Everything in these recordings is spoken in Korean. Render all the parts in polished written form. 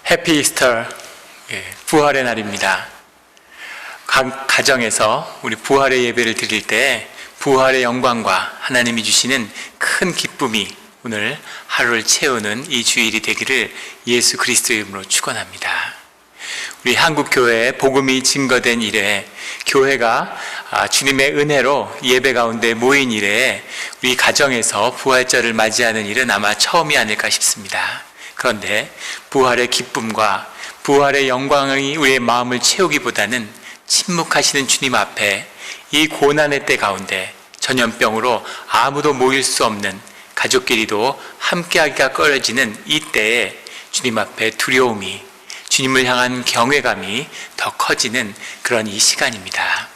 해피 이스터, 부활의 날입니다. 각 가정에서 우리 부활의 예배를 드릴 때 부활의 영광과 하나님이 주시는 큰 기쁨이 오늘 하루를 채우는 이 주일이 되기를 예수 그리스도의 이름으로 축원합니다. 우리 한국교회에 복음이 증거된 이래, 교회가 주님의 은혜로 예배 가운데 모인 이래 우리 가정에서 부활절을 맞이하는 일은 아마 처음이 아닐까 싶습니다. 그런데 부활의 기쁨과 부활의 영광이 우리의 마음을 채우기보다는 침묵하시는 주님 앞에 이 고난의 때 가운데 전염병으로 아무도 모일 수 없는 가족끼리도 함께하기가 꺼려지는 이 때에 주님 앞에 두려움이, 주님을 향한 경외감이 더 커지는 그런 이 시간입니다.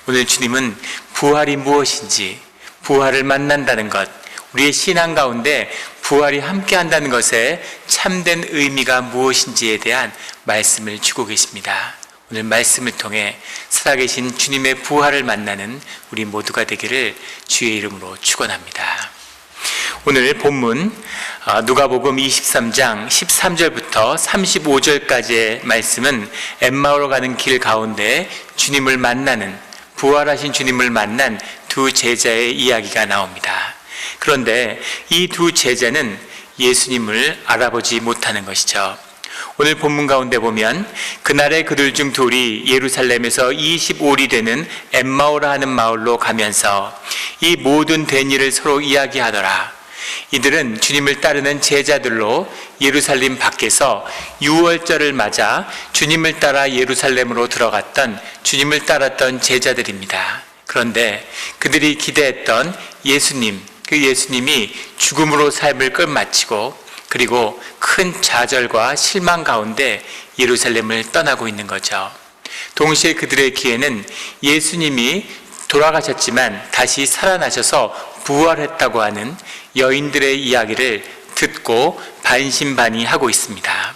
오늘 주님은 부활이 무엇인지, 부활을 만난다는 것, 우리의 신앙 가운데 부활이 함께한다는 것에 참된 의미가 무엇인지에 대한 말씀을 주고 계십니다. 오늘 말씀을 통해 살아계신 주님의 부활을 만나는 우리 모두가 되기를 주의 이름으로 축원합니다. 오늘 본문 누가복음 23장 13절부터 35절까지의 말씀은 엠마오로 가는 길 가운데 주님을 만나는, 부활하신 주님을 만난 두 제자의 이야기가 나옵니다. 그런데 이 두 제자는 예수님을 알아보지 못하는 것이죠. 오늘 본문 가운데 보면 그날에 그들 중 둘이 예루살렘에서 25리 되는 엠마오라 하는 마을로 가면서 이 모든 된 일을 서로 이야기하더라. 이들은 주님을 따르는 제자들로 예루살렘 밖에서 유월절을 맞아 주님을 따라 예루살렘으로 들어갔던, 주님을 따랐던 제자들입니다. 그런데 그들이 기대했던 예수님, 그 예수님이 죽음으로 삶을 끝마치고 그리고 큰 좌절과 실망 가운데 예루살렘을 떠나고 있는 거죠. 동시에 그들의 귀에는 예수님이 돌아가셨지만 다시 살아나셔서 부활했다고 하는 여인들의 이야기를 듣고 반신반의하고 있습니다.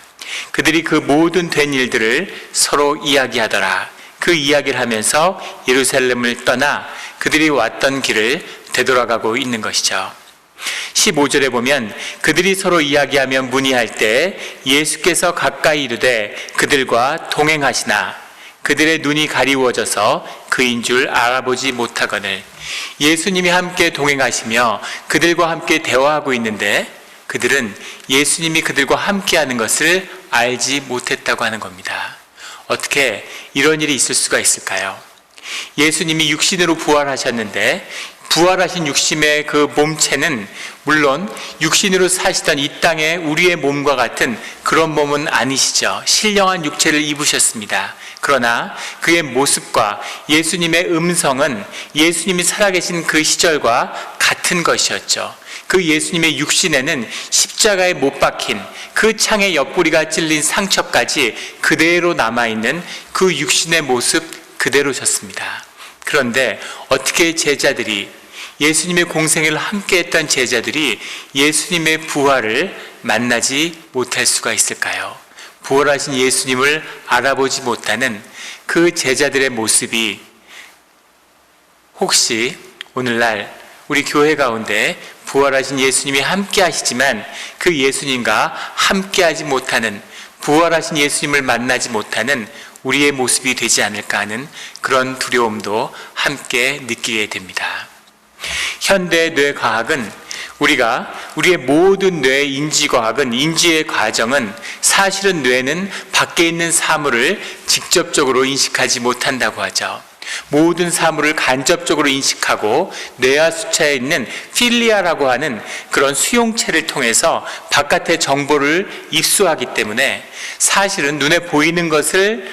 그들이 그 모든 된 일들을 서로 이야기하더라. 그 이야기를 하면서 예루살렘을 떠나 그들이 왔던 길을 되돌아가고 있는 것이죠. 15절에 보면 그들이 서로 이야기하며 문의할 때 예수께서 가까이 이르되 그들과 동행하시나 그들의 눈이 가리워져서 그인 줄 알아보지 못하거늘. 예수님이 함께 동행하시며 그들과 함께 대화하고 있는데 그들은 예수님이 그들과 함께하는 것을 알지 못했다고 하는 겁니다. 어떻게 이런 일이 있을 수가 있을까요? 예수님이 육신으로 부활하셨는데 부활하신 육신의 그 몸체는 물론 육신으로 사시던 이 땅의 우리의 몸과 같은 그런 몸은 아니시죠. 신령한 육체를 입으셨습니다. 그러나 그의 모습과 예수님의 음성은 예수님이 살아계신 그 시절과 같은 것이었죠. 그 예수님의 육신에는 십자가에 못 박힌 그 창의 옆구리가 찔린 상처까지 그대로 남아있는 그 육신의 모습 그대로셨습니다. 그런데 어떻게 제자들이, 예수님의 공생애를 함께했던 제자들이 예수님의 부활을 만나지 못할 수가 있을까요? 부활하신 예수님을 알아보지 못하는 그 제자들의 모습이 혹시 오늘날 우리 교회 가운데 부활하신 예수님이 함께 하시지만 그 예수님과 함께하지 못하는, 부활하신 예수님을 만나지 못하는 우리의 모습이 되지 않을까 하는 그런 두려움도 함께 느끼게 됩니다. 현대 뇌과학은 우리의 모든 뇌 인지과학은, 인지의 과정은 사실은 뇌는 밖에 있는 사물을 직접적으로 인식하지 못한다고 하죠. 모든 사물을 간접적으로 인식하고 뇌하 수차에 있는 필리아라고 하는 그런 수용체를 통해서 바깥의 정보를 입수하기 때문에 사실은 눈에 보이는 것을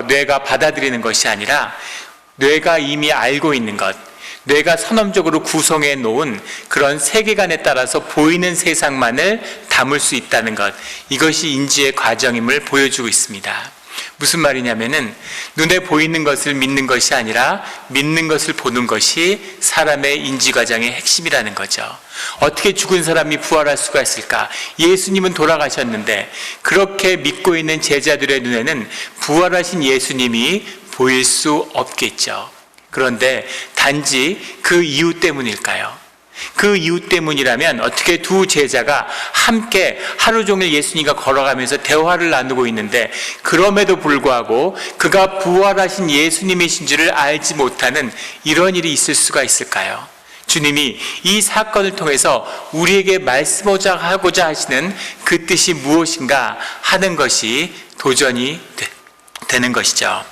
뇌가 받아들이는 것이 아니라 뇌가 이미 알고 있는 것, 뇌가 선언적으로 구성해 놓은 그런 세계관에 따라서 보이는 세상만을 담을 수 있다는 것, 이것이 인지의 과정임을 보여주고 있습니다. 무슨 말이냐면은 눈에 보이는 것을 믿는 것이 아니라 믿는 것을 보는 것이 사람의 인지 과정의 핵심이라는 거죠. 어떻게 죽은 사람이 부활할 수가 있을까? 예수님은 돌아가셨는데 그렇게 믿고 있는 제자들의 눈에는 부활하신 예수님이 보일 수 없겠죠. 그런데 단지 그 이유 때문일까요? 그 이유 때문이라면 어떻게 두 제자가 함께 하루 종일 예수님과 걸어가면서 대화를 나누고 있는데 그럼에도 불구하고 그가 부활하신 예수님이신 줄을 알지 못하는 이런 일이 있을 수가 있을까요? 주님이 이 사건을 통해서 우리에게 말씀하고자 하시는 그 뜻이 무엇인가 하는 것이 도전이 되는 것이죠.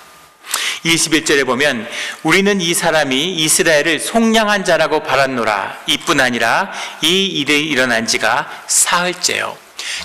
21절에 보면 우리는 이 사람이 이스라엘을 속량한 자라고 바랐노라. 이뿐 아니라 이 일이 일어난 지가 사흘째요.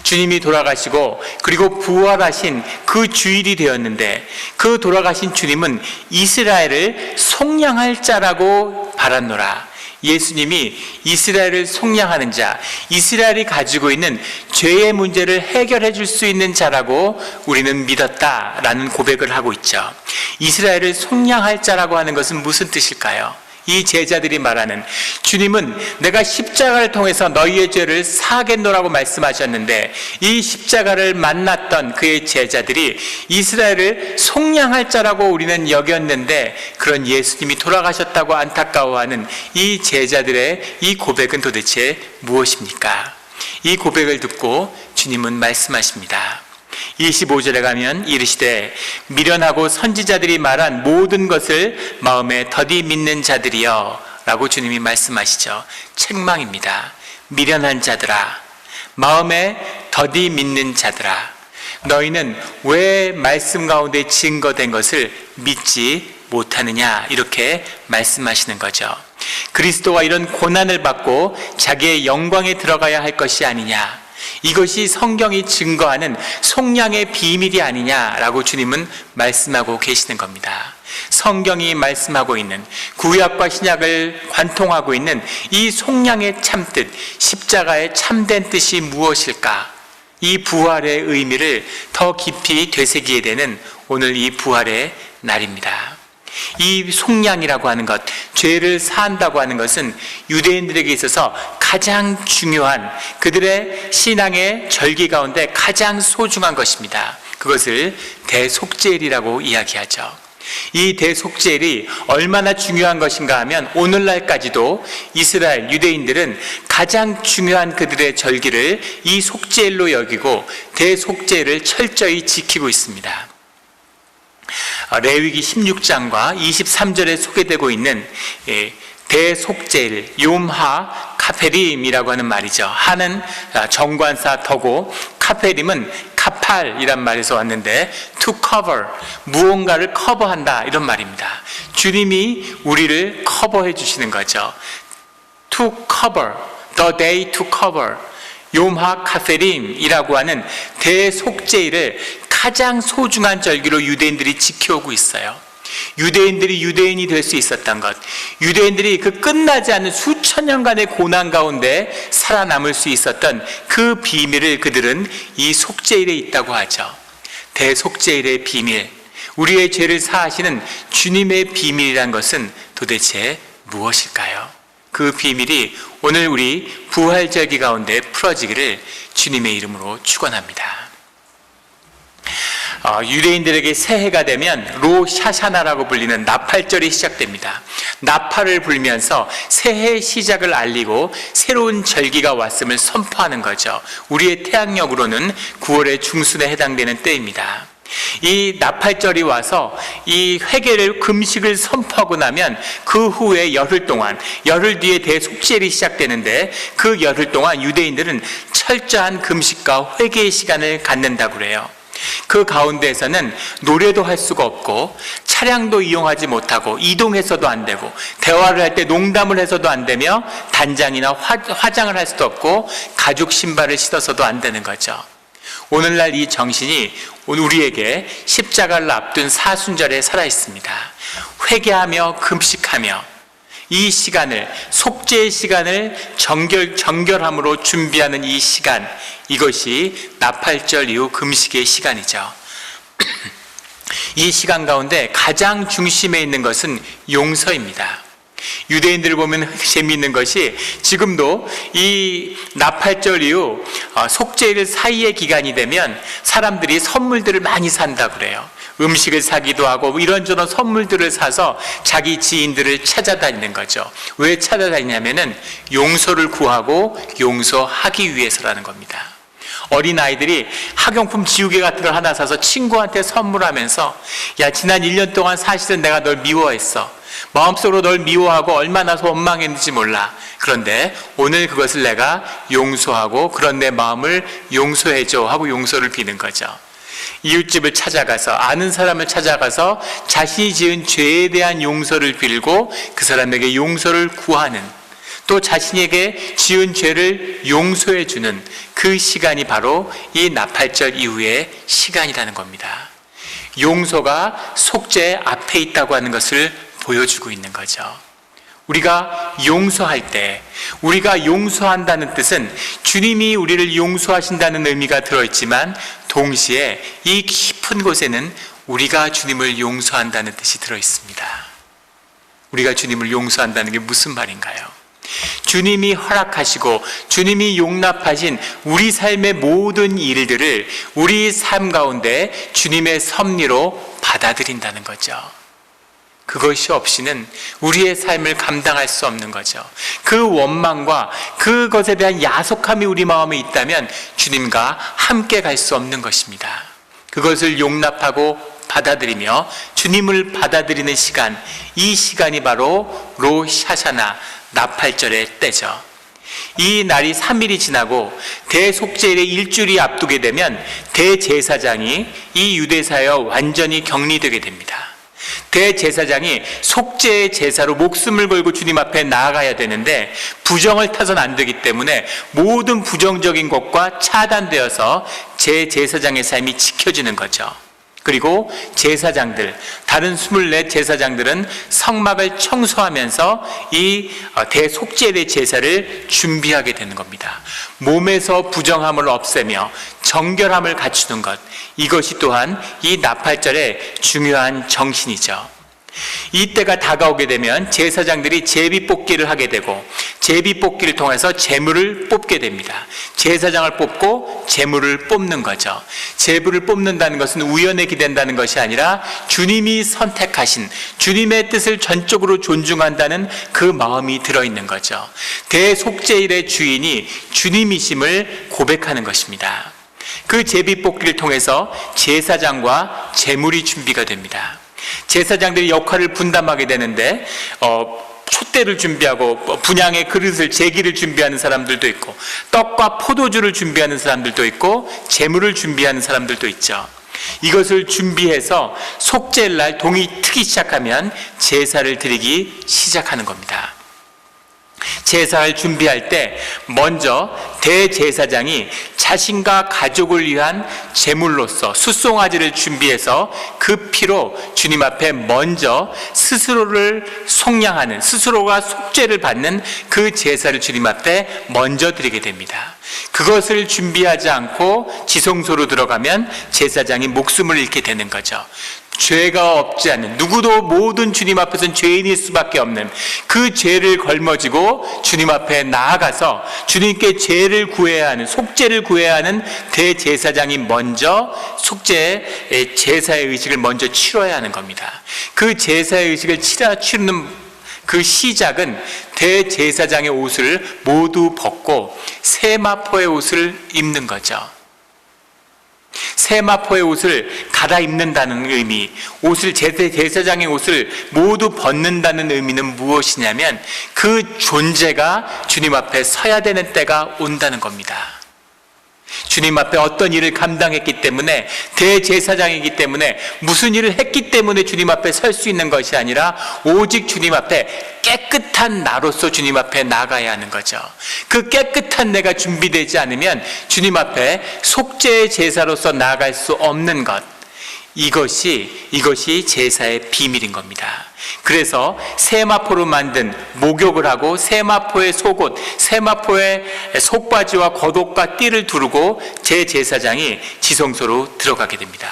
주님이 돌아가시고 그리고 부활하신 그 주일이 되었는데 그 돌아가신 주님은 이스라엘을 속량할 자라고 바랐노라. 예수님이 이스라엘을 속량하는 자, 이스라엘이 가지고 있는 죄의 문제를 해결해 줄 수 있는 자라고 우리는 믿었다라는 고백을 하고 있죠. 이스라엘을 속량할 자라고 하는 것은 무슨 뜻일까요? 이 제자들이 말하는 주님은 내가 십자가를 통해서 너희의 죄를 사하겠노라고 말씀하셨는데 이 십자가를 만났던 그의 제자들이 이스라엘을 속량할 자라고 우리는 여겼는데 그런 예수님이 돌아가셨다고 안타까워하는 이 제자들의 이 고백은 도대체 무엇입니까? 이 고백을 듣고 주님은 말씀하십니다. 25절에 가면 이르시되 미련하고 선지자들이 말한 모든 것을 마음에 더디 믿는 자들이여 라고 주님이 말씀하시죠. 책망입니다. 미련한 자들아, 마음에 더디 믿는 자들아, 너희는 왜 말씀 가운데 증거된 것을 믿지 못하느냐, 이렇게 말씀하시는 거죠. 그리스도가 이런 고난을 받고 자기의 영광에 들어가야 할 것이 아니냐, 이것이 성경이 증거하는 속량의 비밀이 아니냐라고 주님은 말씀하고 계시는 겁니다. 성경이 말씀하고 있는, 구약과 신약을 관통하고 있는 이 속량의 참뜻, 십자가의 참된 뜻이 무엇일까? 이 부활의 의미를 더 깊이 되새기게 되는 오늘 이 부활의 날입니다. 이 속량이라고 하는 것, 죄를 사한다고 하는 것은 유대인들에게 있어서 가장 중요한, 그들의 신앙의 절기 가운데 가장 소중한 것입니다. 그것을 대속죄일이라고 이야기하죠. 이 대속죄일이 얼마나 중요한 것인가 하면 오늘날까지도 이스라엘 유대인들은 가장 중요한 그들의 절기를 이 속죄일로 여기고 대속죄일을 철저히 지키고 있습니다. 레위기 16장과 23절에 소개되고 있는 대속죄일, 욤하 카페림이라고 하는 말이죠. 하는 정관사 더고, 카페림은 카팔이란 말에서 왔는데 to cover, 무언가를 커버한다, 이런 말입니다. 주님이 우리를 커버해 주시는 거죠. to cover, the day to cover, 욤하 카페림이라고 하는 대속죄일을 가장 소중한 절기로 유대인들이 지켜오고 있어요. 유대인들이 유대인이 될 수 있었던 것, 유대인들이 그 끝나지 않은 수천 년간의 고난 가운데 살아남을 수 있었던 그 비밀을 그들은 이 속죄일에 있다고 하죠. 대속죄일의 비밀, 우리의 죄를 사하시는 주님의 비밀이란 것은 도대체 무엇일까요? 그 비밀이 오늘 우리 부활절기 가운데 풀어지기를 주님의 이름으로 축원합니다. 유대인들에게 새해가 되면 로샤샤나라고 불리는 나팔절이 시작됩니다. 나팔을 불면서 새해 시작을 알리고 새로운 절기가 왔음을 선포하는 거죠. 우리의 태양력으로는 9월의 중순에 해당되는 때입니다. 이 나팔절이 와서 이 회개를, 금식을 선포하고 나면 그 후에 열흘 동안, 열흘 뒤에 대속죄일이 시작되는데 그 열흘 동안 유대인들은 철저한 금식과 회개의 시간을 갖는다고 그래요. 그 가운데에서는 노래도 할 수가 없고 차량도 이용하지 못하고 이동해서도 안 되고 대화를 할 때 농담을 해서도 안 되며 단장이나 화장을 할 수도 없고 가죽 신발을 신어서도 안 되는 거죠. 오늘날 이 정신이 우리에게 십자가를 앞둔 사순절에 살아 있습니다. 회개하며 금식하며 이 시간을, 속죄의 시간을 정결함으로 준비하는 이 시간, 이것이 나팔절 이후 금식의 시간이죠. 이 시간 가운데 가장 중심에 있는 것은 용서입니다. 유대인들을 보면 재미있는 것이 지금도 이 나팔절 이후 속죄일 사이의 기간이 되면 사람들이 선물들을 많이 산다고 그래요. 음식을 사기도 하고 이런저런 선물들을 사서 자기 지인들을 찾아다니는 거죠. 왜 찾아다니냐면은 용서를 구하고 용서하기 위해서라는 겁니다. 어린아이들이 학용품 지우개 같은 걸 하나 사서 친구한테 선물하면서 야, 지난 1년 동안 사실은 내가 널 미워했어. 마음속으로 널 미워하고 얼마나 원망했는지 몰라. 그런데 오늘 그것을 내가 용서하고 그런 내 마음을 용서해줘 하고 용서를 비는 거죠. 이웃집을 찾아가서, 아는 사람을 찾아가서 자신이 지은 죄에 대한 용서를 빌고 그 사람에게 용서를 구하는, 또 자신에게 지은 죄를 용서해 주는 그 시간이 바로 이 나팔절 이후의 시간이라는 겁니다. 용서가 속죄 앞에 있다고 하는 것을 보여주고 있는 거죠. 우리가 용서할 때, 우리가 용서한다는 뜻은 주님이 우리를 용서하신다는 의미가 들어있지만 동시에 이 깊은 곳에는 우리가 주님을 용서한다는 뜻이 들어있습니다. 우리가 주님을 용서한다는 게 무슨 말인가요? 주님이 허락하시고 주님이 용납하신 우리 삶의 모든 일들을 우리 삶 가운데 주님의 섭리로 받아들인다는 거죠. 그것이 없이는 우리의 삶을 감당할 수 없는 거죠. 그 원망과 그것에 대한 야속함이 우리 마음에 있다면 주님과 함께 갈 수 없는 것입니다. 그것을 용납하고 받아들이며 주님을 받아들이는 시간, 이 시간이 바로 로시 하샤나, 나팔절의 때죠. 이 날이 3일이 지나고 대속죄일의 일주일이 앞두게 되면 대제사장이 이 유대사에 완전히 격리되게 됩니다. 대제사장이 속죄의 제사로 목숨을 걸고 주님 앞에 나아가야 되는데 부정을 타서는 안 되기 때문에 모든 부정적인 것과 차단되어서 제사장의 삶이 지켜지는 거죠. 그리고 제사장들, 다른 24 제사장들은 성막을 청소하면서 이 대속죄의 제사를 준비하게 되는 겁니다. 몸에서 부정함을 없애며 정결함을 갖추는 것, 이것이 또한 이 나팔절의 중요한 정신이죠. 이때가 다가오게 되면 제사장들이 제비뽑기를 하게 되고 제비뽑기를 통해서 제물을 뽑게 됩니다. 제사장을 뽑고 제물을 뽑는 거죠. 제물을 뽑는다는 것은 우연에 기댄다는 것이 아니라 주님이 선택하신 주님의 뜻을 전적으로 존중한다는 그 마음이 들어있는 거죠. 대속죄일의 주인이 주님이심을 고백하는 것입니다. 그 제비뽑기를 통해서 제사장과 제물이 준비가 됩니다. 제사장들이 역할을 분담하게 되는데 촛대를 준비하고 분향의 그릇을, 제기를 준비하는 사람들도 있고 떡과 포도주를 준비하는 사람들도 있고 제물을 준비하는 사람들도 있죠. 이것을 준비해서 속죄일 동이 트기 시작하면 제사를 드리기 시작하는 겁니다. 제사를 준비할 때 먼저 대제사장이 자신과 가족을 위한 제물로서 숫송아지를 준비해서 그 피로 주님 앞에 먼저 스스로를 속량하는, 스스로가 속죄를 받는 그 제사를 주님 앞에 먼저 드리게 됩니다. 그것을 준비하지 않고 지성소로 들어가면 제사장이 목숨을 잃게 되는 거죠. 죄가 없지 않은, 누구도 모든 주님 앞에서는 죄인일 수밖에 없는 그 죄를 걸머지고 주님 앞에 나아가서 주님께 죄를 구해야 하는, 속죄를 구해야 하는 대제사장이 먼저 속죄의 제사의 의식을 먼저 치러야 하는 겁니다. 그 제사의 의식을 치르는 그 시작은 대제사장의 옷을 모두 벗고 세마포의 옷을 입는 거죠. 세마포의 옷을 갈아입는다는 의미, 제사장의 옷을 모두 벗는다는 의미는 무엇이냐면 그 존재가 주님 앞에 서야 되는 때가 온다는 겁니다. 주님 앞에 어떤 일을 감당했기 때문에, 대제사장이기 때문에, 무슨 일을 했기 때문에 주님 앞에 설 수 있는 것이 아니라 오직 주님 앞에 깨끗한 나로서 주님 앞에 나가야 하는 거죠. 그 깨끗한 내가 준비되지 않으면 주님 앞에 속죄의 제사로서 나아갈 수 없는 것, 이것이 제사의 비밀인 겁니다. 그래서 세마포로 만든 목욕을 하고 세마포의 속옷, 세마포의 속바지와 겉옷과 띠를 두르고 제사장이 지성소로 들어가게 됩니다.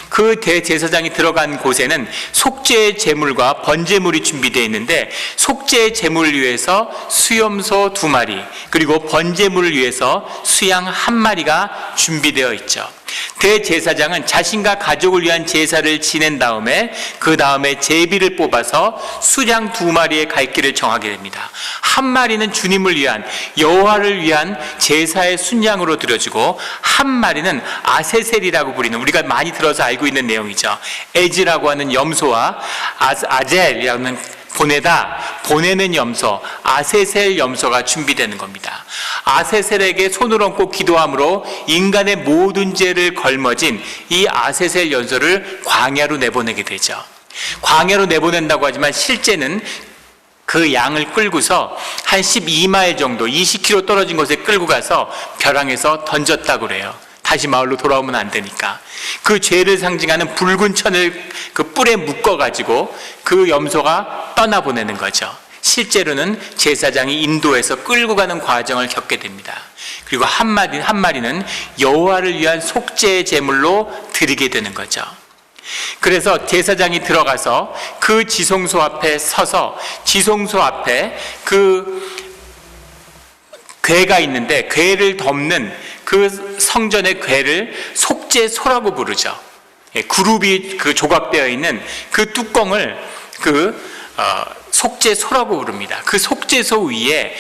그 대제사장이 들어간 곳에는 속죄의 제물과 번제물이 준비되어 있는데 속죄의 제물을 위해서 수염소 2마리, 그리고 번제물을 위해서 수양 1마리가 준비되어 있죠. 대제사장은 자신과 가족을 위한 제사를 지낸 다음에 그 다음에 제비를 뽑아서 수양 2마리의 갈 길을 정하게 됩니다. 한 마리는 주님을 위한 여호와를 위한 제사의 순양으로 드려지고 한 마리는 아세셀이라고 부리는, 우리가 많이 들어서 알고 있는 내용이죠. 에즈라고 하는 염소와 아젤이라는 보내는 염소, 아세셀 염소가 준비되는 겁니다. 아세셀에게 손을 얹고 기도함으로 인간의 모든 죄를 걸머진 이 아세셀 염소를 광야로 내보내게 되죠. 광야로 내보낸다고 하지만 실제는 그 양을 끌고서 한 12마일 정도, 20km 떨어진 곳에 끌고 가서 벼랑에서 던졌다고 그래요. 다시 마을로 돌아오면 안 되니까. 그 죄를 상징하는 붉은 천을 그 뿔에 묶어가지고 그 염소가 떠나보내는 거죠. 실제로는 제사장이 인도해서 끌고 가는 과정을 겪게 됩니다. 그리고 한 마리는 여호와를 위한 속죄의 제물로 드리게 되는 거죠. 그래서 제사장이 들어가서 그 지성소 앞에 서서 지성소 앞에 그 궤가 있는데 궤를 덮는 그 성전의 궤를 속죄소라고 부르죠. 그룹이 그 조각되어 있는 그 뚜껑을 속죄소라고 부릅니다. 그 속죄소 위에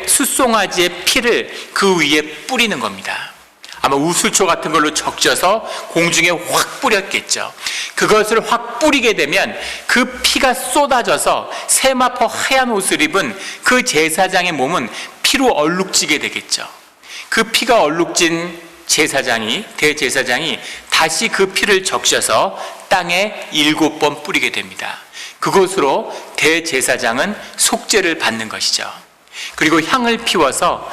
숫송아지의 피를 그 위에 뿌리는 겁니다. 아마 우슬초 같은 걸로 적셔서 공중에 확 뿌렸겠죠. 그것을 확 뿌리게 되면 그 피가 쏟아져서 세마포 하얀 옷을 입은 그 제사장의 몸은 피로 얼룩지게 되겠죠. 그 피가 얼룩진 대제사장이 다시 그 피를 적셔서 땅에 7번 뿌리게 됩니다. 그것으로 대제사장은 속죄를 받는 것이죠. 그리고 향을 피워서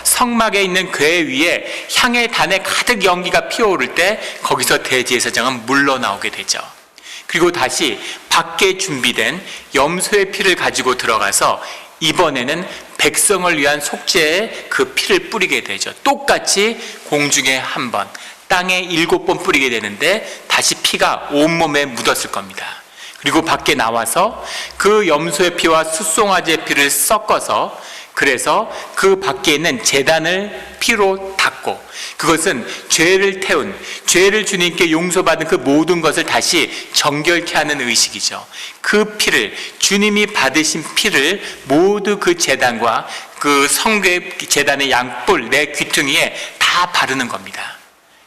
성막에 있는 궤 위에 향의 단에 가득 연기가 피어오를 때 거기서 대제사장은 물러나오게 되죠. 그리고 다시 밖에 준비된 염소의 피를 가지고 들어가서 이번에는 백성을 위한 속죄에 그 피를 뿌리게 되죠. 똑같이 공중에 1번, 땅에 7번 뿌리게 되는데 다시 피가 온몸에 묻었을 겁니다. 그리고 밖에 나와서 그 염소의 피와 숫송아지의 피를 섞어서 그래서 그 밖에 있는 제단을 피로 닦고, 그것은 죄를 주님께 용서받은 그 모든 것을 다시 정결케 하는 의식이죠. 그 피를, 주님이 받으신 피를 모두 그 제단과 그 성궤 제단의 양뿔 내 귀퉁이에 다 바르는 겁니다.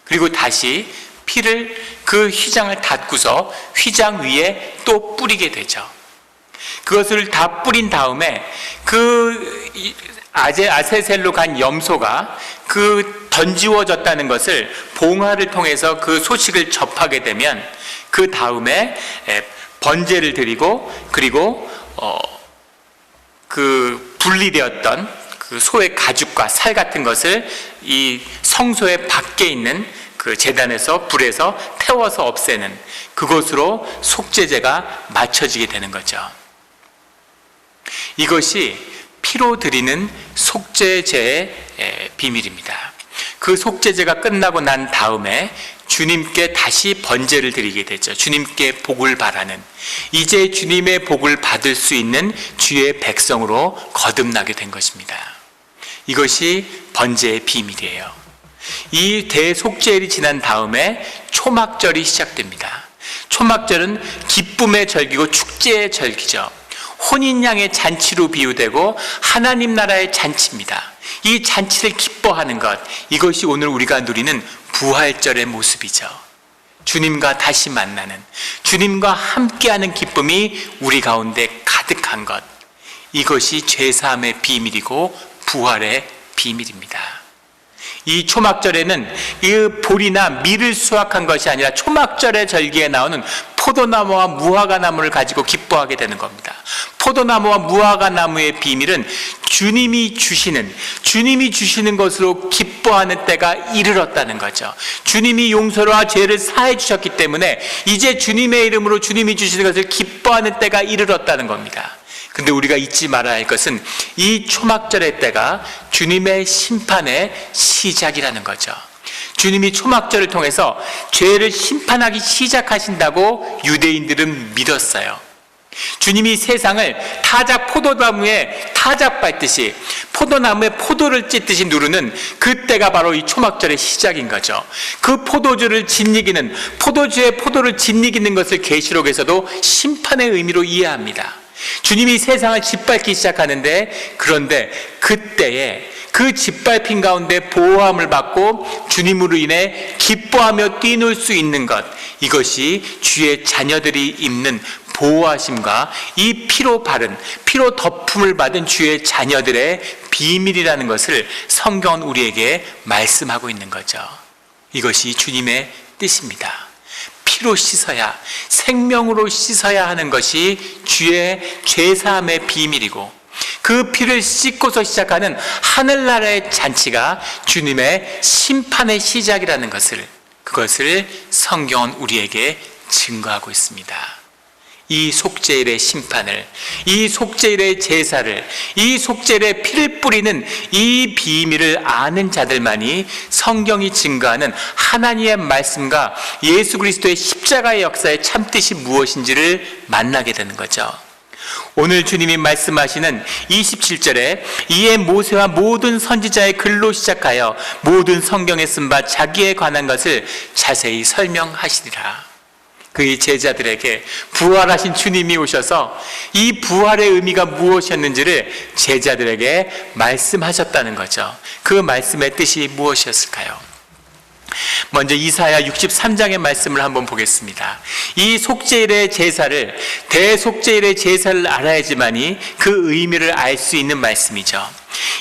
그리고 다시 피를 그 휘장을 닫고서 휘장 위에 또 뿌리게 되죠. 그것을 다 뿌린 다음에 그 아세셀로 간 염소가 그 던지워졌다는 것을 봉화를 통해서 그 소식을 접하게 되면 그 다음에 번제를 드리고, 그리고 그 분리되었던 그 소의 가죽과 살 같은 것을 이 성소의 밖에 있는 그 제단에서 불에서 태워서 없애는 그것으로 속죄제가 맞춰지게 되는 거죠. 이것이 피로 드리는 속죄제의 비밀입니다. 그 속죄제가 끝나고 난 다음에 주님께 다시 번제를 드리게 되죠. 주님께 복을 바라는, 이제 주님의 복을 받을 수 있는 주의 백성으로 거듭나게 된 것입니다. 이것이 번제의 비밀이에요. 이 대속죄일이 지난 다음에 초막절이 시작됩니다. 초막절은 기쁨의 절기고 축제의 절기죠. 혼인양의 잔치로 비유되고 하나님 나라의 잔치입니다. 이 잔치를 기뻐하는 것, 이것이 오늘 우리가 누리는 부활절의 모습이죠. 주님과 다시 만나는, 주님과 함께하는 기쁨이 우리 가운데 가득한 것, 이것이 죄사함의 비밀이고 부활의 비밀입니다. 이 초막절에는 이 보리나 밀을 수확한 것이 아니라 초막절의 절기에 나오는 포도나무와 무화과나무를 가지고 기뻐하게 되는 겁니다. 포도나무와 무화과나무의 비밀은 주님이 주시는 것으로 기뻐하는 때가 이르렀다는 거죠. 주님이 용서와 죄를 사해 주셨기 때문에 이제 주님의 이름으로 주님이 주시는 것을 기뻐하는 때가 이르렀다는 겁니다. 근데 우리가 잊지 말아야 할 것은 이 초막절의 때가 주님의 심판의 시작이라는 거죠. 주님이 초막절을 통해서 죄를 심판하기 시작하신다고 유대인들은 믿었어요. 주님이 세상을 타작 포도나무에 타작 밟듯이 포도나무에 포도를 찢듯이 누르는 그때가 바로 이 초막절의 시작인 거죠. 그 포도주를 짓이기는, 포도주의 포도를 짓이기는 것을 계시록에서도 심판의 의미로 이해합니다. 주님이 세상을 짓밟기 시작하는데, 그런데 그때에 그 짓밟힌 가운데 보호함을 받고 주님으로 인해 기뻐하며 뛰놀 수 있는 것, 이것이 주의 자녀들이 입는 보호하심과 이 피로 바른, 피로 덮음을 받은 주의 자녀들의 비밀이라는 것을 성경은 우리에게 말씀하고 있는 거죠. 이것이 주님의 뜻입니다. 피로 씻어야, 생명으로 씻어야 하는 것이 주의 죄사함의 비밀이고, 그 피를 씻고서 시작하는 하늘나라의 잔치가 주님의 심판의 시작이라는 것을, 그것을 성경은 우리에게 증거하고 있습니다. 이 속죄일의 심판을, 이 속죄일의 제사를, 이 속죄일의 피를 뿌리는 이 비밀을 아는 자들만이 성경이 증거하는 하나님의 말씀과 예수 그리스도의 십자가의 역사의 참뜻이 무엇인지를 만나게 되는 거죠. 오늘 주님이 말씀하시는 27절에 이에 모세와 모든 선지자의 글로 시작하여 모든 성경에 쓴 바 자기에 관한 것을 자세히 설명하시리라. 그의 제자들에게 부활하신 주님이 오셔서 이 부활의 의미가 무엇이었는지를 제자들에게 말씀하셨다는 거죠. 그 말씀의 뜻이 무엇이었을까요? 먼저 이사야 63장의 말씀을 한번 보겠습니다. 이 속죄일의 제사를, 대속죄일의 제사를 알아야지만이 그 의미를 알 수 있는 말씀이죠.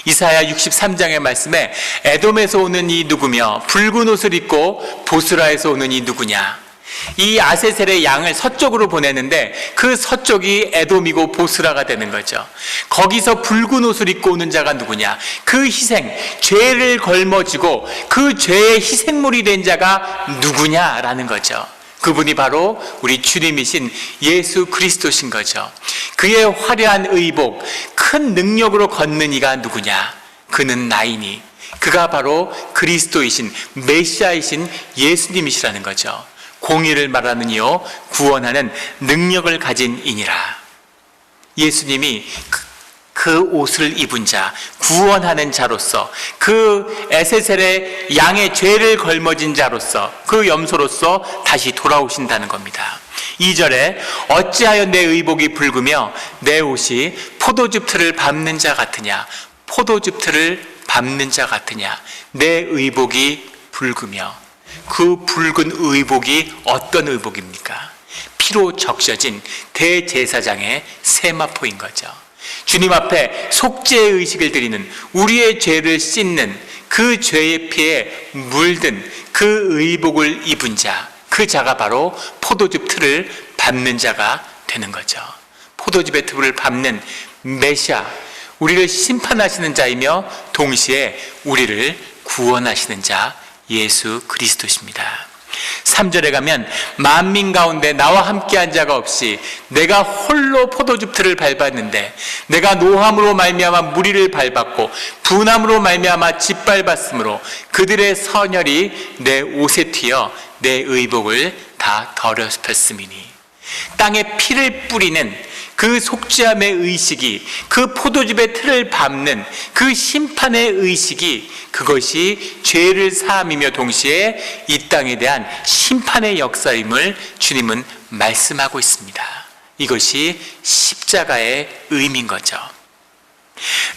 이사야 63장의 말씀에 에돔에서 오는 이 누구며 붉은 옷을 입고 보스라에서 오는 이 누구냐, 이 아세셀의 양을 서쪽으로 보내는데 그 서쪽이 에돔이고 보스라가 되는 거죠. 거기서 붉은 옷을 입고 오는 자가 누구냐, 그 희생, 죄를 걸머지고 그 죄의 희생물이 된 자가 누구냐라는 거죠. 그분이 바로 우리 주님이신 예수 그리스도신 거죠. 그의 화려한 의복, 큰 능력으로 걷는 이가 누구냐, 그는 나이니 그가 바로 그리스도이신 메시아이신 예수님이시라는 거죠. 공의를 말하는 이요 구원하는 능력을 가진 이니라. 예수님이 그 옷을 입은 자, 구원하는 자로서, 그 에세셀의 양의 죄를 걸머진 자로서, 그 염소로서 다시 돌아오신다는 겁니다. 2절에 어찌하여 내 의복이 붉으며 내 옷이 포도즙 틀을 밟는 자 같으냐, 포도즙 틀을 밟는 자 같으냐, 내 의복이 붉으며, 그 붉은 의복이 어떤 의복입니까? 피로 적셔진 대제사장의 세마포인 거죠. 주님 앞에 속죄의 의식을 드리는, 우리의 죄를 씻는 그 죄의 피에 물든 그 의복을 입은 자, 그 자가 바로 포도즙 틀을 밟는 자가 되는 거죠. 포도즙의 틀을 밟는 메시아, 우리를 심판하시는 자이며 동시에 우리를 구원하시는 자 예수 그리스도십니다. 3절에 가면 만민 가운데 나와 함께한 자가 없이 내가 홀로 포도즙 틀을 밟았는데 내가 노함으로 말미암아 무리를 밟았고 분함으로 말미암아 짓밟았으므로 그들의 선혈이 내 옷에 튀어 내 의복을 다 더럽혔음이니. 땅에 피를 뿌리는 그 속죄함의 의식이, 그 포도즙의 틀을 밟는 그 심판의 의식이, 그것이 죄를 사함이며 동시에 이 땅에 대한 심판의 역사임을 주님은 말씀하고 있습니다. 이것이 십자가의 의미인 거죠.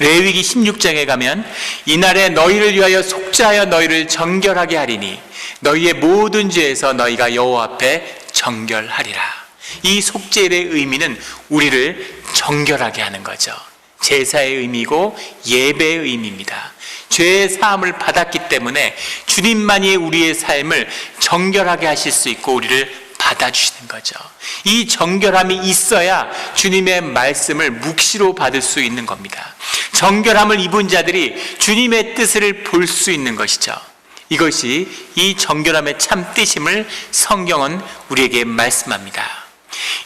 레위기 16장에 가면 이날에 너희를 위하여 속죄하여 너희를 정결하게 하리니 너희의 모든 죄에서 너희가 여호와 앞에 정결하리라. 이 속죄의 의미는 우리를 정결하게 하는 거죠. 제사의 의미고 예배의 의미입니다. 죄의 사함을 받았기 때문에 주님만이 우리의 삶을 정결하게 하실 수 있고 우리를 받아주시는 거죠. 이 정결함이 있어야 주님의 말씀을 묵시로 받을 수 있는 겁니다. 정결함을 입은 자들이 주님의 뜻을 볼 수 있는 것이죠. 이것이 이 정결함의 참 뜻임을 성경은 우리에게 말씀합니다.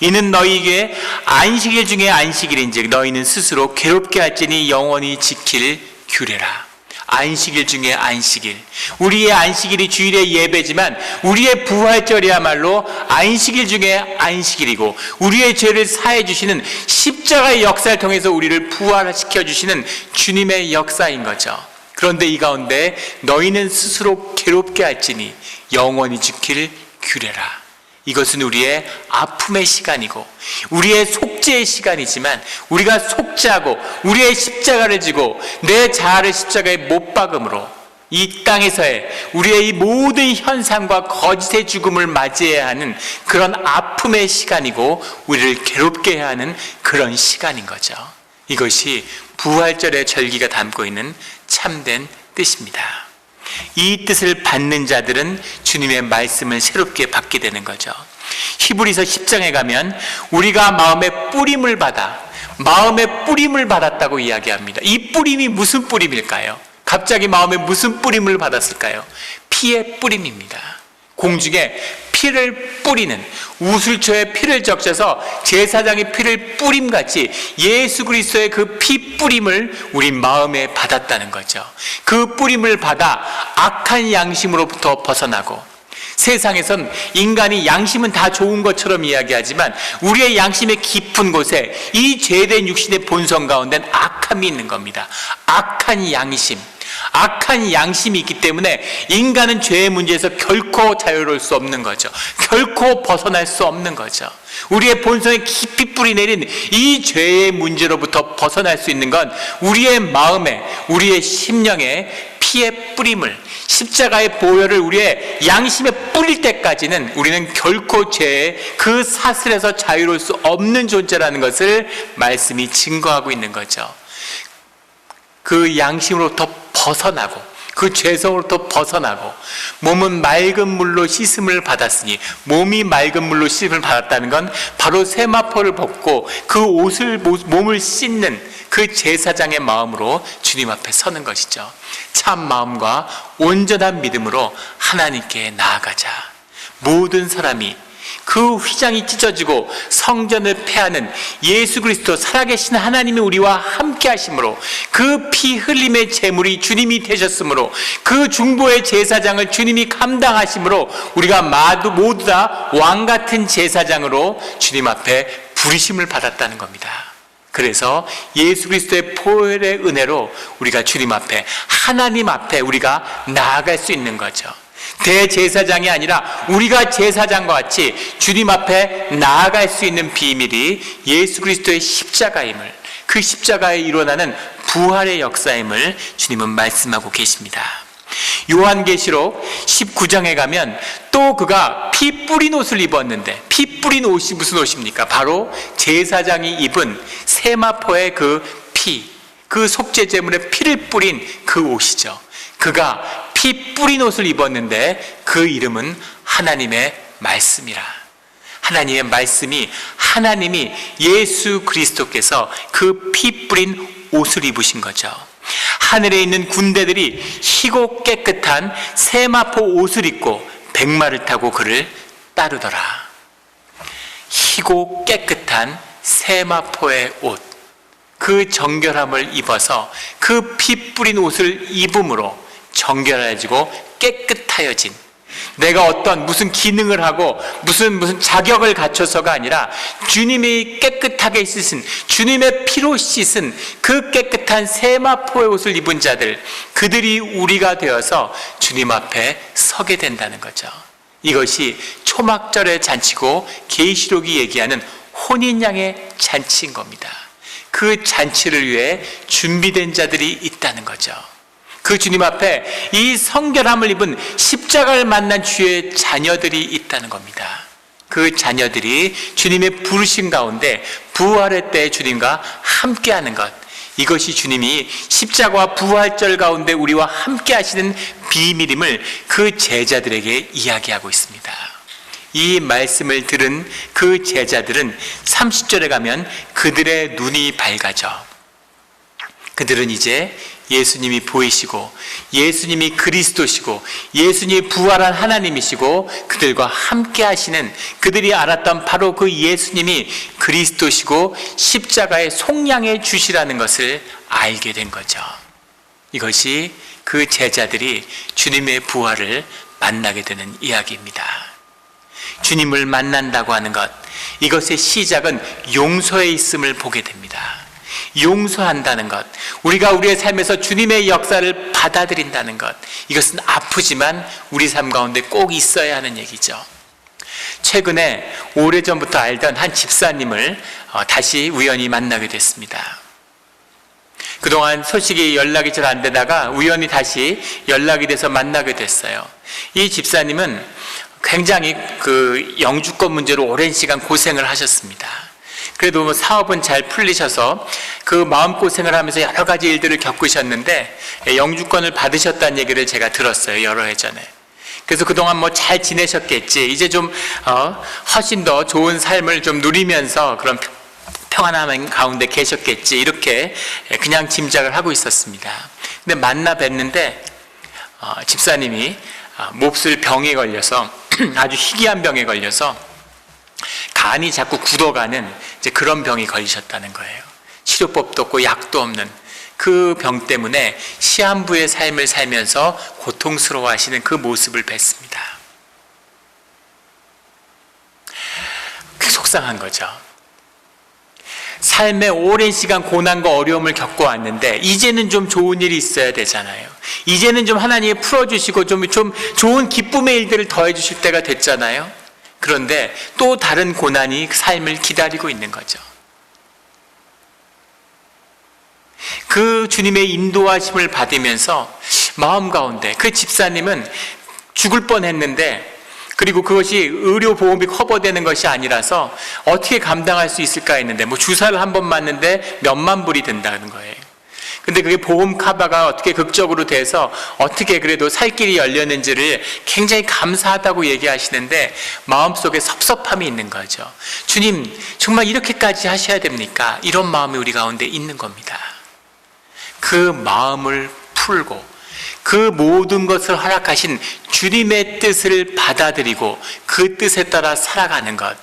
이는 너희에게 안식일 중에 안식일인즉 너희는 스스로 괴롭게 할지니 영원히 지킬 규례라. 안식일 중에 안식일. 우리의 안식일이 주일의 예배지만 우리의 부활절이야말로 안식일 중에 안식일이고, 우리의 죄를 사해 주시는 십자가의 역사를 통해서 우리를 부활시켜 주시는 주님의 역사인 거죠. 그런데 이 가운데 너희는 스스로 괴롭게 할지니 영원히 지킬 규례라. 이것은 우리의 아픔의 시간이고 우리의 속죄의 시간이지만, 우리가 속죄하고 우리의 십자가를 지고 내 자아를 십자가에 못 박음으로 이 땅에서의 우리의 이 모든 현상과 거짓의 죽음을 맞이해야 하는 그런 아픔의 시간이고, 우리를 괴롭게 해야 하는 그런 시간인 거죠. 이것이 부활절의 절기가 담고 있는 참된 뜻입니다. 이 뜻을 받는 자들은 주님의 말씀을 새롭게 받게 되는 거죠. 히브리서 10장에 가면 우리가 마음의 뿌림을 받았다고 이야기합니다. 이 뿌림이 무슨 뿌림일까요? 갑자기 마음에 무슨 뿌림을 받았을까요? 피의 뿌림입니다. 공중에 피를 뿌리는, 우슬초에 피를 적셔서 제사장의 피를 뿌림같이 예수 그리스도의 그 피 뿌림을 우리 마음에 받았다는 거죠. 그 뿌림을 받아 악한 양심으로부터 벗어나고, 세상에선 인간이 양심은 다 좋은 것처럼 이야기하지만 우리의 양심의 깊은 곳에 이 죄된 육신의 본성 가운데는 악함이 있는 겁니다. 악한 양심이 있기 때문에 인간은 죄의 문제에서 결코 자유로울 수 없는 거죠. 결코 벗어날 수 없는 거죠. 우리의 본성에 깊이 뿌리내린 이 죄의 문제로부터 벗어날 수 있는 건 우리의 마음에, 우리의 심령에 피의 뿌림을, 십자가의 보혈을 우리의 양심에 뿌릴 때까지는 우리는 결코 죄의 그 사슬에서 자유로울 수 없는 존재라는 것을 말씀이 증거하고 있는 거죠. 그 양심으로부터 벗어나고, 그 죄성으로부터 벗어나고, 몸은 맑은 물로 씻음을 받았으니, 몸이 맑은 물로 씻음을 받았다는 건 바로 세마포를 벗고 그 몸을 씻는 그 제사장의 마음으로 주님 앞에 서는 것이죠. 참 마음과 온전한 믿음으로 하나님께 나아가자. 모든 사람이 그 휘장이 찢어지고 성전을 폐하는 예수 그리스도 살아계신 하나님이 우리와 함께 하심으로, 그 피 흘림의 제물이 주님이 되셨으므로, 그 중보의 제사장을 주님이 감당하심으로 우리가 모두 다 왕같은 제사장으로 주님 앞에 부르심을 받았다는 겁니다. 그래서 예수 그리스도의 보혈의 은혜로 우리가 주님 앞에, 하나님 앞에 우리가 나아갈 수 있는 거죠. 대제사장이 아니라 우리가 제사장과 같이 주님 앞에 나아갈 수 있는 비밀이 예수 그리스도의 십자가임을, 그 십자가에 일어나는 부활의 역사임을 주님은 말씀하고 계십니다. 요한계시록 19장에 가면 또 그가 피 뿌린 옷을 입었는데, 피 뿌린 옷이 무슨 옷입니까? 바로 제사장이 입은 세마포의 그 피, 그 속죄 제물의 피를 뿌린 그 옷이죠. 그가 피 뿌린 옷을 입었는데 그 이름은 하나님의 말씀이라. 하나님의 말씀이, 하나님이 예수 그리스도께서 그 피 뿌린 옷을 입으신 거죠. 하늘에 있는 군대들이 희고 깨끗한 세마포 옷을 입고 백마를 타고 그를 따르더라. 희고 깨끗한 세마포의 옷, 그 정결함을 입어서 그 피 뿌린 옷을 입음으로 정결해지고 깨끗하여진, 내가 어떤 무슨 기능을 하고 무슨 자격을 갖춰서가 아니라 주님이 깨끗하게 씻은, 주님의 피로 씻은 그 깨끗한 세마포의 옷을 입은 자들, 그들이 우리가 되어서 주님 앞에 서게 된다는 거죠. 이것이 초막절의 잔치고 계시록이 얘기하는 혼인양의 잔치인 겁니다. 그 잔치를 위해 준비된 자들이 있다는 거죠. 그 주님 앞에 이 성결함을 입은 십자가를 만난 주의 자녀들이 있다는 겁니다. 그 자녀들이 주님의 부르심 가운데 부활의 때 주님과 함께하는 것, 이것이 주님이 십자가와 부활절 가운데 우리와 함께 하시는 비밀임을 그 제자들에게 이야기하고 있습니다. 이 말씀을 들은 그 제자들은 30절에 가면 그들의 눈이 밝아져, 그들은 이제 예수님이 보이시고 예수님이 그리스도시고 예수님이 부활한 하나님이시고 그들과 함께 하시는, 그들이 알았던 바로 그 예수님이 그리스도시고 십자가의 속량해 주시라는 것을 알게 된 거죠. 이것이 그 제자들이 주님의 부활을 만나게 되는 이야기입니다. 주님을 만난다고 하는 것, 이것의 시작은 용서에 있음을 보게 됩니다. 용서한다는 것, 우리가 우리의 삶에서 주님의 역사를 받아들인다는 것, 이것은 아프지만 우리 삶 가운데 꼭 있어야 하는 얘기죠. 최근에 오래전부터 알던 한 집사님을 다시 우연히 만나게 됐습니다. 그동안 소식이 연락이 잘 안 되다가 우연히 다시 연락이 돼서 만나게 됐어요. 이 집사님은 굉장히 그 영주권 문제로 오랜 시간 고생을 하셨습니다. 그래도 사업은 잘 풀리셔서 그 마음고생을 하면서 여러 가지 일들을 겪으셨는데 영주권을 받으셨다는 얘기를 제가 들었어요. 여러 해 전에. 그래서 그동안 뭐 잘 지내셨겠지. 이제 좀 훨씬 더 좋은 삶을 좀 누리면서 그런 평안함 가운데 계셨겠지. 이렇게 그냥 짐작을 하고 있었습니다. 근데 만나 뵀는데 집사님이 몹쓸 병에 걸려서 아주 희귀한 병에 걸려서 간이 자꾸 굳어가는 이제 그런 병이 걸리셨다는 거예요. 치료법도 없고 약도 없는 그 병 때문에 시한부의 삶을 살면서 고통스러워하시는 그 모습을 뵀습니다. 속상한 거죠. 삶에 오랜 시간 고난과 어려움을 겪어왔는데 이제는 좀 좋은 일이 있어야 되잖아요. 이제는 좀 하나님이 풀어주시고 좀 좋은 기쁨의 일들을 더해주실 때가 됐잖아요. 그런데 또 다른 고난이 삶을 기다리고 있는 거죠. 그 주님의 인도하심을 받으면서 마음 가운데 그 집사님은 죽을 뻔했는데, 그리고 그것이 의료보험이 커버되는 것이 아니라서 어떻게 감당할 수 있을까 했는데 뭐 주사를 한 번 맞는데 몇만 불이 든다는 거예요. 근데 그게 보험 커버가 어떻게 극적으로 돼서 어떻게 그래도 살 길이 열렸는지를 굉장히 감사하다고 얘기하시는데 마음속에 섭섭함이 있는 거죠. 주님, 정말 이렇게까지 하셔야 됩니까? 이런 마음이 우리 가운데 있는 겁니다. 그 마음을 풀고 그 모든 것을 허락하신 주님의 뜻을 받아들이고 그 뜻에 따라 살아가는 것,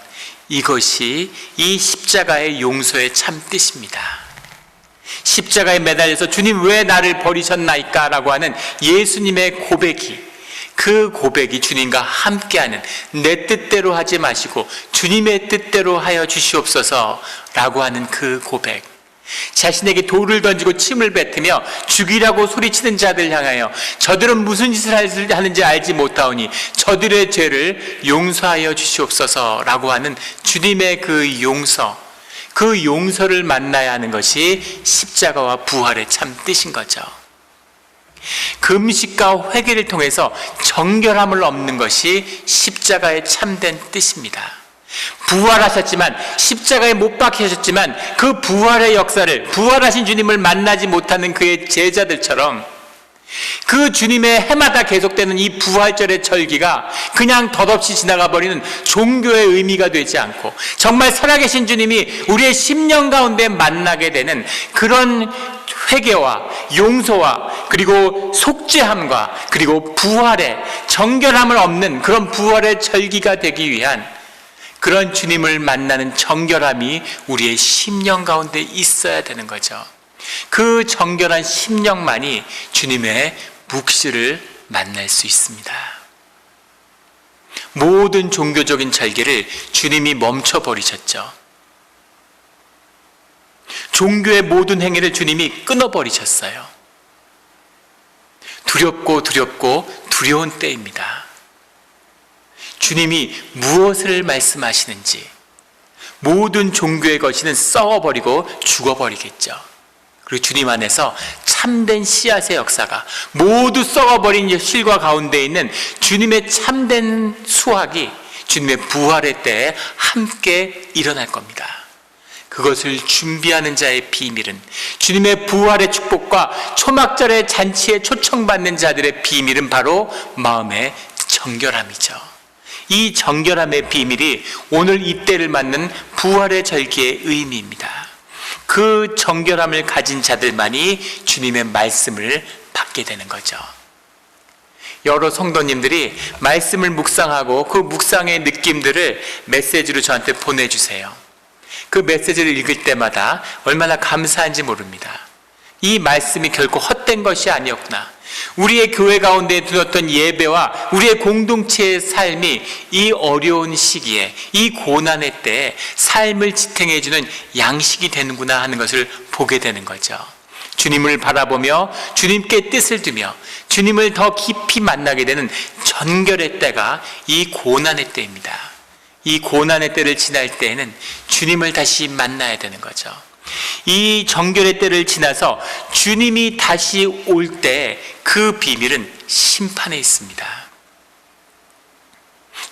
이것이 이 십자가의 용서의 참 뜻입니다. 십자가에 매달려서 주님 왜 나를 버리셨나이까? 라고 하는 예수님의 고백이, 그 고백이 주님과 함께하는, 내 뜻대로 하지 마시고 주님의 뜻대로 하여 주시옵소서 라고 하는 그 고백, 자신에게 돌을 던지고 침을 뱉으며 죽이라고 소리치는 자들 향하여 저들은 무슨 짓을 하는지 알지 못하오니 저들의 죄를 용서하여 주시옵소서 라고 하는 주님의 그 용서, 그 용서를 만나야 하는 것이 십자가와 부활의 참 뜻인 거죠. 금식과 회개를 통해서 정결함을 얻는 것이 십자가의 참된 뜻입니다. 부활하셨지만, 십자가에 못 박히셨지만 그 부활의 역사를, 부활하신 주님을 만나지 못하는 그의 제자들처럼 그 주님의 해마다 계속되는 이 부활절의 절기가 그냥 덧없이 지나가 버리는 종교의 의미가 되지 않고 정말 살아계신 주님이 우리의 심령 가운데 만나게 되는 그런 회개와 용서와 그리고 속죄함과 그리고 부활의 정결함을 얻는 그런 부활의 절기가 되기 위한 그런 주님을 만나는 정결함이 우리의 심령 가운데 있어야 되는 거죠. 그 정결한 심령만이 주님의 묵시를 만날 수 있습니다. 모든 종교적인 절개를 주님이 멈춰버리셨죠. 종교의 모든 행위를 주님이 끊어버리셨어요. 두렵고 두려운 때입니다. 주님이 무엇을 말씀하시는지 모든 종교의 것이는 썩어버리고 죽어버리겠죠. 그리고 주님 안에서 참된 씨앗의 역사가, 모두 썩어버린 실과 가운데 있는 주님의 참된 수확이 주님의 부활의 때에 함께 일어날 겁니다. 그것을 준비하는 자의 비밀은, 주님의 부활의 축복과 초막절의 잔치에 초청받는 자들의 비밀은 바로 마음의 정결함이죠. 이 정결함의 비밀이 오늘 이때를 맞는 부활의 절기의 의미입니다. 그 정결함을 가진 자들만이 주님의 말씀을 받게 되는 거죠. 여러 성도님들이 말씀을 묵상하고 그 묵상의 느낌들을 메시지로 저한테 보내주세요. 그 메시지를 읽을 때마다 얼마나 감사한지 모릅니다. 이 말씀이 결코 헛된 것이 아니었구나. 우리의 교회 가운데 드렸던 예배와 우리의 공동체의 삶이 이 어려운 시기에, 이 고난의 때에 삶을 지탱해주는 양식이 되는구나 하는 것을 보게 되는 거죠. 주님을 바라보며 주님께 뜻을 두며 주님을 더 깊이 만나게 되는 전결의 때가 이 고난의 때입니다. 이 고난의 때를 지날 때에는 주님을 다시 만나야 되는 거죠. 이 정결의 때를 지나서 주님이 다시 올 때 그 비밀은 심판에 있습니다.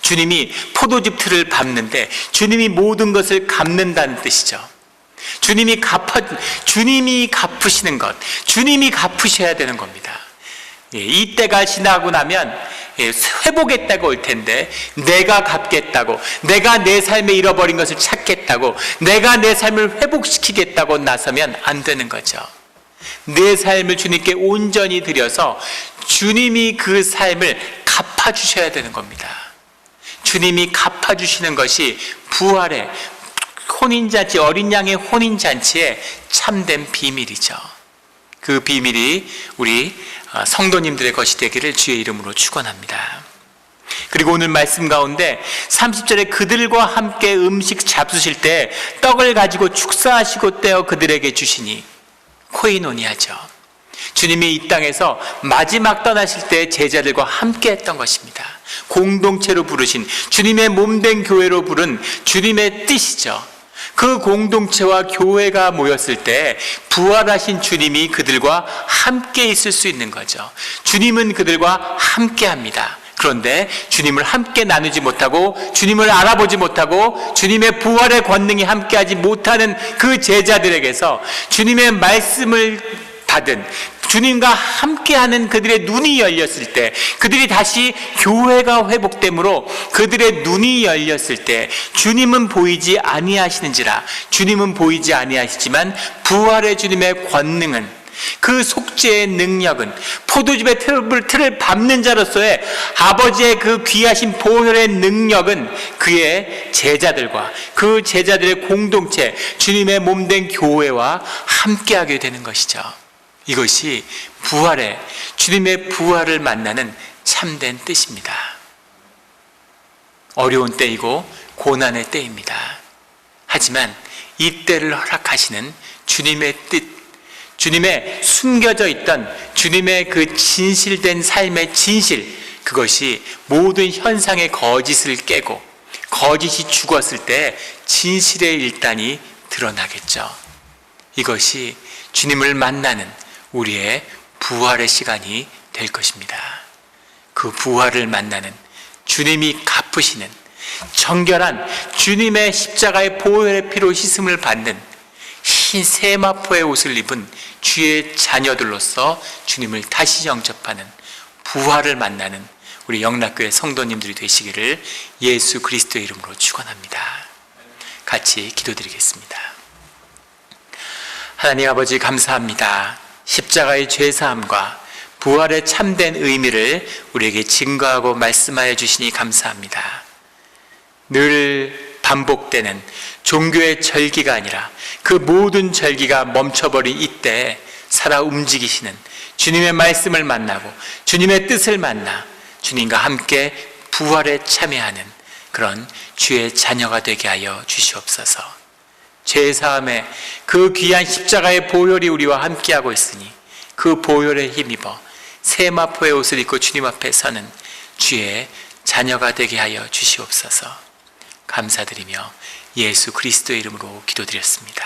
주님이 포도즙 틀을 밟는데 주님이 모든 것을 갚는다는 뜻이죠. 주님이 갚으시는 것, 주님이 갚으셔야 되는 겁니다. 이 때가 지나고 나면 회복의 때가 올 텐데, 내가 갚겠다고, 내가 내 삶에 잃어버린 것을 찾겠다고, 내가 내 삶을 회복시키겠다고 나서면 안 되는 거죠. 내 삶을 주님께 온전히 드려서 주님이 그 삶을 갚아주셔야 되는 겁니다. 주님이 갚아주시는 것이 부활의 혼인잔치, 어린 양의 혼인잔치의 참된 비밀이죠. 그 비밀이 우리 성도님들의 것이 되기를 주의 이름으로 축원합니다. 그리고 오늘 말씀 가운데 30절에 그들과 함께 음식 잡수실 때 떡을 가지고 축사하시고 떼어 그들에게 주시니, 코이노니아죠. 주님이 이 땅에서 마지막 떠나실 때 제자들과 함께 했던 것입니다. 공동체로 부르신, 주님의 몸된 교회로 부른 주님의 뜻이죠. 그 공동체와 교회가 모였을 때 부활하신 주님이 그들과 함께 있을 수 있는 거죠. 주님은 그들과 함께 합니다. 그런데 주님을 함께 나누지 못하고, 주님을 알아보지 못하고, 주님의 부활의 권능이 함께하지 못하는 그 제자들에게서 주님의 말씀을 받은, 주님과 함께하는 그들의 눈이 열렸을 때, 그들이 다시 교회가 회복되므로 그들의 눈이 열렸을 때, 주님은 보이지 아니하시는지라, 주님은 보이지 아니하시지만 부활의 주님의 권능은, 그 속죄의 능력은, 포도즙의 틀을 밟는 자로서의 아버지의 그 귀하신 보혈의 능력은 그의 제자들과 그 제자들의 공동체, 주님의 몸된 교회와 함께하게 되는 것이죠. 이것이 부활의, 주님의 부활을 만나는 참된 뜻입니다. 어려운 때이고 고난의 때입니다. 하지만 이 때를 허락하시는 주님의 뜻, 주님의 숨겨져 있던 주님의 그 진실된 삶의 진실, 그것이 모든 현상의 거짓을 깨고 거짓이 죽었을 때 진실의 일단이 드러나겠죠. 이것이 주님을 만나는 우리의 부활의 시간이 될 것입니다. 그 부활을 만나는, 주님이 갚으시는 정결한 주님의 십자가의 보혈의 피로 씻음을 받는 흰 세마포의 옷을 입은 주의 자녀들로서 주님을 다시 영접하는, 부활을 만나는 우리 영락교회 성도님들이 되시기를 예수 그리스도의 이름으로 축원합니다. 같이 기도드리겠습니다. 하나님 아버지, 감사합니다. 십자가의 죄사함과 부활의 참된 의미를 우리에게 증거하고 말씀하여 주시니 감사합니다. 늘 반복되는 종교의 절기가 아니라 그 모든 절기가 멈춰버린 이때 살아 움직이시는 주님의 말씀을 만나고 주님의 뜻을 만나 주님과 함께 부활에 참여하는 그런 주의 자녀가 되게 하여 주시옵소서. 죄사함의 그 귀한 십자가의 보혈이 우리와 함께하고 있으니 그 보혈에 힘입어 세마포의 옷을 입고 주님 앞에 서는 주의 자녀가 되게 하여 주시옵소서. 감사드리며 예수 그리스도의 이름으로 기도드렸습니다.